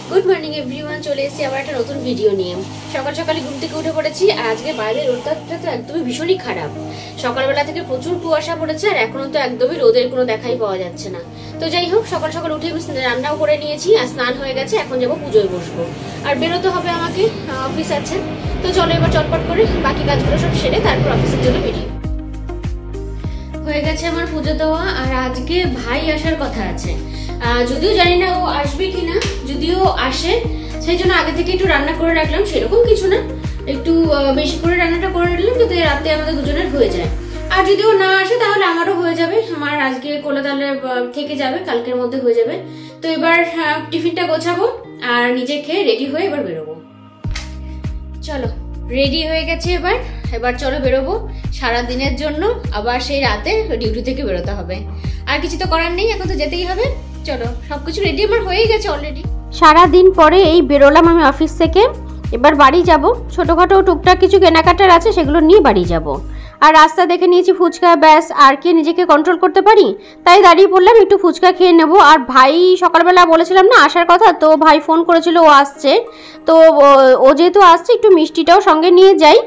Good morning everyone, চলে এসেছি আবার একটা নতুন ভিডিও নিয়ে। সকাল সকালে ঘুম থেকে উঠে পড়েছি। আজকে বাইরের রোদটা তো একদমই ভীষণই খারাপ। সকালবেলা থেকে প্রচুর কুয়াশা পড়েছে আর এখনো তো একদমই রোদের কোনো দেখাই পাওয়া যাচ্ছে না। তো যাই হোক, সকাল সকাল উঠে রান্নাও করে নিয়েছি আর স্নান হয়ে গেছে। এখন যাবো পুজোয় বসবো আর বেরোতে হবে আমাকে, অফিস আছে। তো চলো এবার চটপট করে বাকি কাজগুলো সব সেরে তারপর অফিসের জন্য বেরিয়ে হয়ে গেছে আমার পুজো দেওয়া। আর আজকে ভাই আসার কথা আছে, যদিও জানি না ও আসবে কিনা। যদিও আসে সেই জন্য আগে থেকে একটু রান্না করে রাখলাম, সেরকম কিছু না, একটু বেশি করে রান্নাটা করে নিলাম যাতে রাতে আমাদের দুজনের হয়ে যায়। আর যদিও না আসে তাহলে আমারও হয়ে যাবে, আমার আজকে কোলাতালে থেকে যাবে, কালকের মধ্যে হয়ে যাবে। তো এবার টিফিনটা গোছাবো আর নিজে খেয়ে রেডি হয়ে এবার বেরোবো। চলো রেডি হয়ে গেছে, এবার চলো বেরোবো সারা দিনের জন্য। আবার সেই রাতে ডিউটি থেকে বেরোতে হবে, আর কিছু তো করার নেই, এখন তো যেতেই হবে। চলো সবকিছু রেডি আমার হয়ে গেছে অলরেডি। সারা দিন পরে এই বেরোলাম আমি অফিস থেকে। এবার বাড়ি যাব, ছোটোখাটো টুকটাক কিছু কেনাকাটার আছে সেগুলো নিয়ে বাড়ি যাব। আর রাস্তা দেখে নিয়েছি ফুচকা, ব্যাস আর কি নিজেকে কন্ট্রোল করতে পারি, তাই দাঁড়িয়ে পড়লাম একটু ফুচকা খেয়ে নেব। আর ভাই সকালবেলা বলেছিলাম না আসার কথা, তো ভাই ফোন করেছিল ও আসছে। তো ও যেহেতু আসছে একটু মিষ্টিটাও সঙ্গে নিয়ে যাই,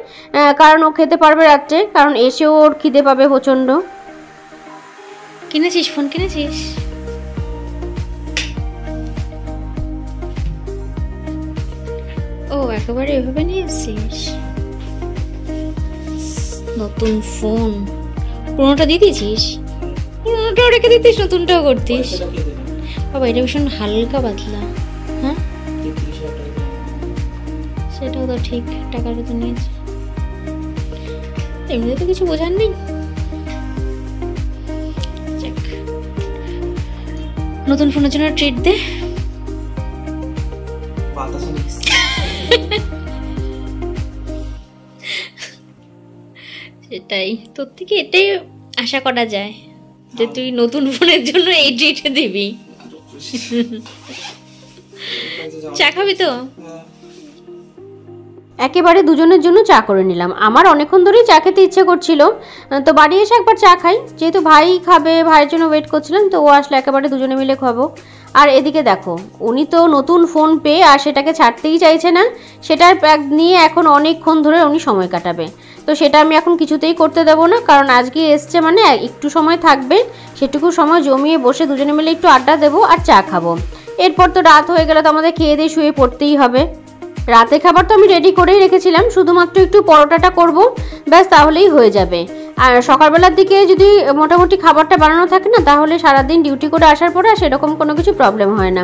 কারণ ও খেতে পারবে রাত্রে, কারণ এসে ওর খিদে পাবে প্রচণ্ড। কিনেছিস? ফোন কিনেছিস? ও একেবারে এভাবে নিয়ে এসেছিস নতুন ফোন? পুরোনোটা দিয়ে দিয়েছিস? পুরোনোটাও রেখে দিতিস, নতুনটাও করতিস? বাবা এটা ভীষণ হালকা পাতলা। হ্যাঁ সেটাও তো ঠিক, টাকার মতো নিয়েছে। এমনিতে তো কিছু বোঝার নেই। নতুন ফোনের জন্য ট্রিট দে। সেটাই, তোর থেকে এটাই আশা করা যায় যে তুই নতুন ফোনের জন্য এই ট্রিট দিবি। চা খাবি তো? একেবারে দুজনের জন্য চা করে নিলাম। আমার অনেকক্ষণ ধরেই চা খেতে ইচ্ছে করছিল, তো বাড়ি এসে একবার চা খাই, যেহেতু ভাই খাবে, ভাইয়ের জন্য ওয়েট করছিলাম, তো ও আসলে একেবারে দুজনে মিলে খাবো। আর এদিকে দেখো, উনি তো নতুন ফোন পেয়ে আর সেটাকে ছাড়তেই চাইছে না, সেটার নিয়ে এখন অনেকক্ষণ ধরে উনি সময় কাটাবে। তো সেটা আমি এখন কিছুতেই করতে দেবো না, কারণ আজকে এসছে মানে একটু সময় থাকবে, সেটুকু সময় জমিয়ে বসে দুজনে মিলে একটু আড্ডা দেবো আর চা খাবো। এরপর তো রাত হয়ে গেলে তো আমাদের খেয়ে দিয়ে শুয়ে পড়তেই হবে। রাতে খাবার তো আমি রেডি করেই রেখেছিলাম, শুধুমাত্র একটু পরোটাটা করব, ব্যাস তাহলেই হয়ে যাবে। আর সকালবেলার দিকে যদি মোটামুটি খাবারটা বানানো থাকে না, তাহলে সারাদিন ডিউটি করে আসার পরে আর সেরকম কোনো কিছু প্রবলেম হয় না।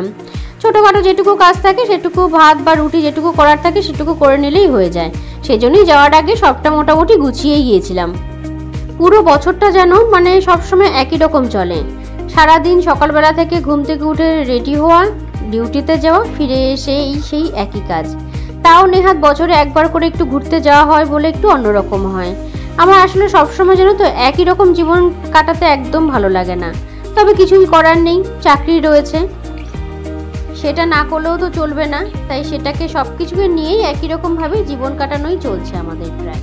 ছোটোখাটো যেটুকু কাজ থাকে সেটুকু, ভাত বা রুটি যেটুকু করার থাকে সেটুকু করে নিলেই হয়ে যায়। সেই জন্যই যাওয়ার আগে সবটা মোটামুটি গুছিয়েই গিয়েছিলাম। পুরো বছরটা যেন মানে সবসময় একই রকম চলে। সারাদিন সকালবেলা থেকে ঘুম থেকে উঠে রেডি হওয়া, ডিউটিতে যাওয়া, ফিরে এসে সেই একই কাজ। তাও নেহাত বছরে একবার করে একটু ঘুরতে যাওয়া হয় বলে একটু অন্যরকম হয়। আমার আসলে সবসময় যেন তো একই রকম জীবন কাটাতে একদম ভালো লাগে না, তবে কিছুই করার নেই, চাকরি রয়েছে, সেটা না করলেও তো চলবে না, তাই সেটাকে সব কিছুকে নিয়েই একই রকমভাবে জীবন কাটানোই চলছে আমাদের প্রায়।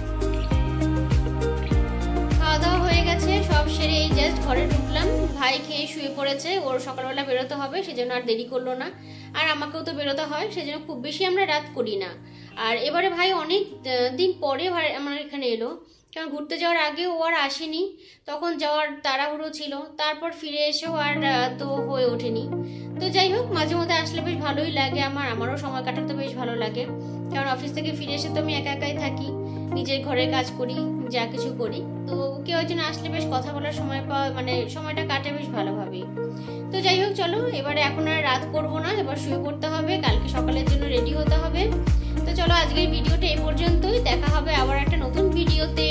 খাওয়া দাওয়া হয়ে গেছে, সব সেরে এই জাস্ট ঘরে ঢুকলাম। ভাই খেয়ে শুয়ে পড়েছে, ওর সকালবেলা বেরোতে হবে সেজন্য আর দেরি করলো না। আর আমাকেও তো বেরোতে হয়, সেজন্য খুব বেশি আমরা রাত করি না। আর এবারে ভাই অনেক দিন পরে আমার এখানে এলো, কারণ ঘুরতে যাওয়ার আগে ও আর আসেনি, তখন যাওয়ার তাড়াহুড়ো ছিল, তারপর ফিরে এসেও আর তো হয়ে ওঠেনি। তো যাই হোক, মাঝে মধ্যে আসলে বেশ ভালোই লাগে, আমারও সময় কাটাতে বেশ ভালো লাগে, কারণ অফিস থেকে ফিরে এসে তো আমি একা একাই থাকি, নিজের ঘরের কাজ করি, যা কিছু করি। তো কেউ একজন আসলে বেশ কথা বলার সময় পাওয়া, মানে সময়টা কাটে বেশ ভালোভাবেই। তো যাই হোক, চলো এবারে এখন আর রাত করবো না, এবার শুয়ে পড়তে হবে, কালকে সকালের জন্য রেডি হতে হবে। তো চলো আজকের ভিডিওটা এই পর্যন্তই, দেখা হবে আবার একটা নতুন ভিডিওতে।